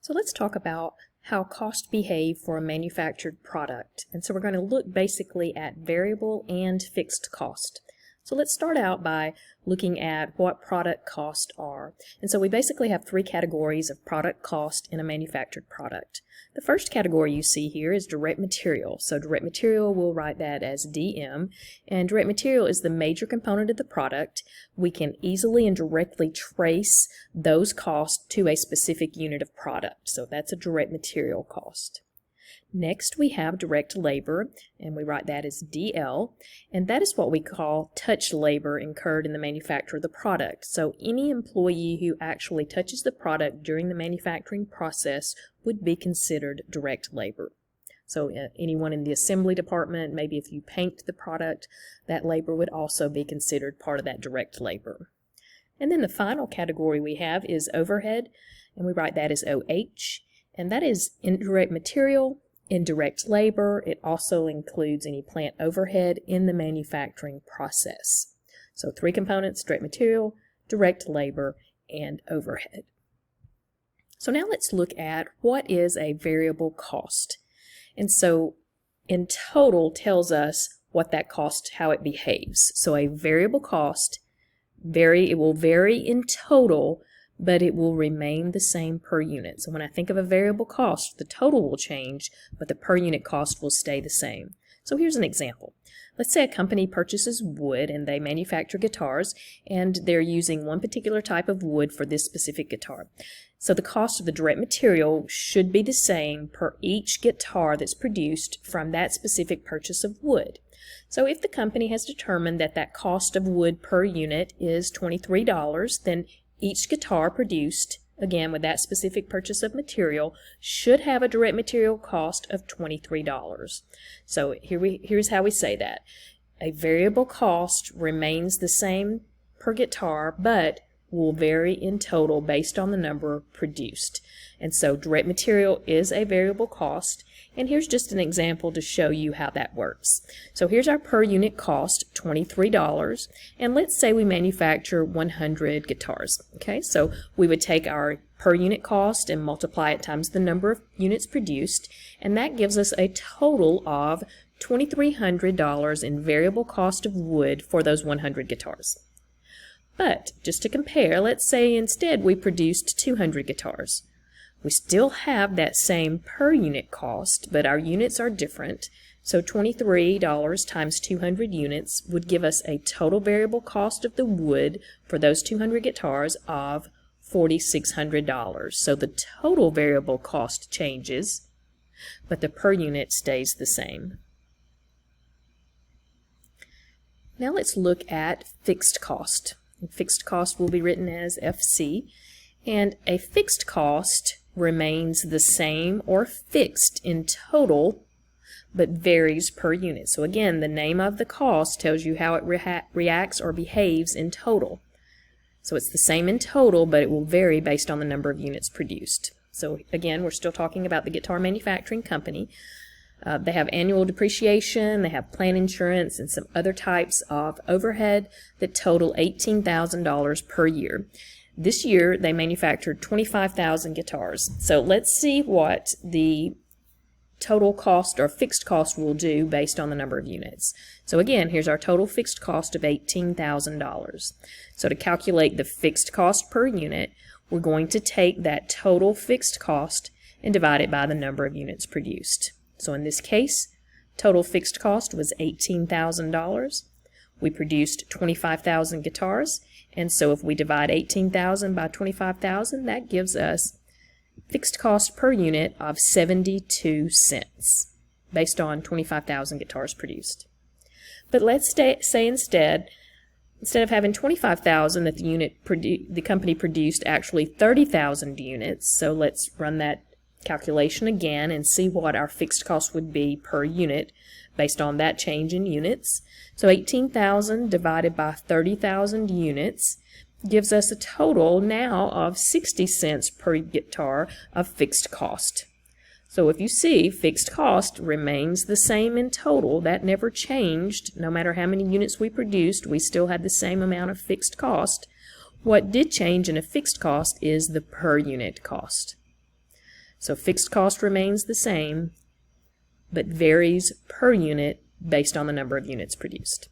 So let's talk about how costs behave for a manufactured product. And so we're going to look basically at variable and fixed cost. So let's start out by looking at what product costs are. And so we basically have three categories of product cost in a manufactured product. The first category you see here is direct material. So direct material, we'll write that as DM. And direct material is the major component of the product. We can easily and directly trace those costs to a specific unit of product. So that's a direct material cost. Next, we have direct labor, and we write that as DL, and that is what we call touch labor incurred in the manufacture of the product. So any employee who actually touches the product during the manufacturing process would be considered direct labor. So anyone in the assembly department, maybe if you paint the product, that labor would also be considered part of that direct labor. And then the final category we have is overhead, and we write that as OH, and that is indirect material, indirect labor. It also includes any plant overhead in the manufacturing process. So three components: direct material, direct labor, and overhead. So now let's look at what is a variable cost. And so in total tells us what that cost, how it behaves. So a variable cost, it will vary in total, but it will remain the same per unit. So when I think of a variable cost, the total will change, but the per unit cost will stay the same. So here's an example. Let's say a company purchases wood and they manufacture guitars, and they're using one particular type of wood for this specific guitar. So the cost of the direct material should be the same per each guitar that's produced from that specific purchase of wood. So if the company has determined that that cost of wood per unit is $23, then each guitar produced, again with that specific purchase of material, should have a direct material cost of $23. So here's how we say that. A variable cost remains the same per guitar, but will vary in total based on the number produced. And so direct material is a variable cost. And here's just an example to show you how that works. So here's our per unit cost, $23, and let's say we manufacture 100 guitars. Okay, so we would take our per unit cost and multiply it times the number of units produced, and that gives us a total of $2,300 in variable cost of wood for those 100 guitars. But just to compare, let's say instead we produced 200 guitars. We still have that same per unit cost, but our units are different. So $23 times 200 units would give us a total variable cost of the wood for those 200 guitars of $4,600. So the total variable cost changes, but the per unit stays the same. Now let's look at fixed cost. Fixed cost will be written as FC, and a fixed cost remains the same or fixed in total, but varies per unit. So again, the name of the cost tells you how it reacts or behaves in total. So it's the same in total, but it will vary based on the number of units produced. So again, we're still talking about the guitar manufacturing company. They have annual depreciation, they have plant insurance, and some other types of overhead that total $18,000 per year. This year, they manufactured 25,000 guitars. So let's see what the total cost or fixed cost will do based on the number of units. So again, here's our total fixed cost of $18,000. So to calculate the fixed cost per unit, we're going to take that total fixed cost and divide it by the number of units produced. So in this case, total fixed cost was $18,000. We produced 25,000 guitars, and so if we divide 18,000 by 25,000, that gives us fixed cost per unit of 72 cents based on 25,000 guitars produced. But let's say instead of having 25,000 that the company produced actually 30,000 units. So let's run that calculation again and see what our fixed cost would be per unit based on that change in units. So 18,000 divided by 30,000 units gives us a total now of 60 cents per guitar of fixed cost. So if you see, fixed cost remains the same in total. That never changed. No matter how many units we produced, we still had the same amount of fixed cost. What did change in a fixed cost is the per unit cost. So fixed cost remains the same, but varies per unit based on the number of units produced.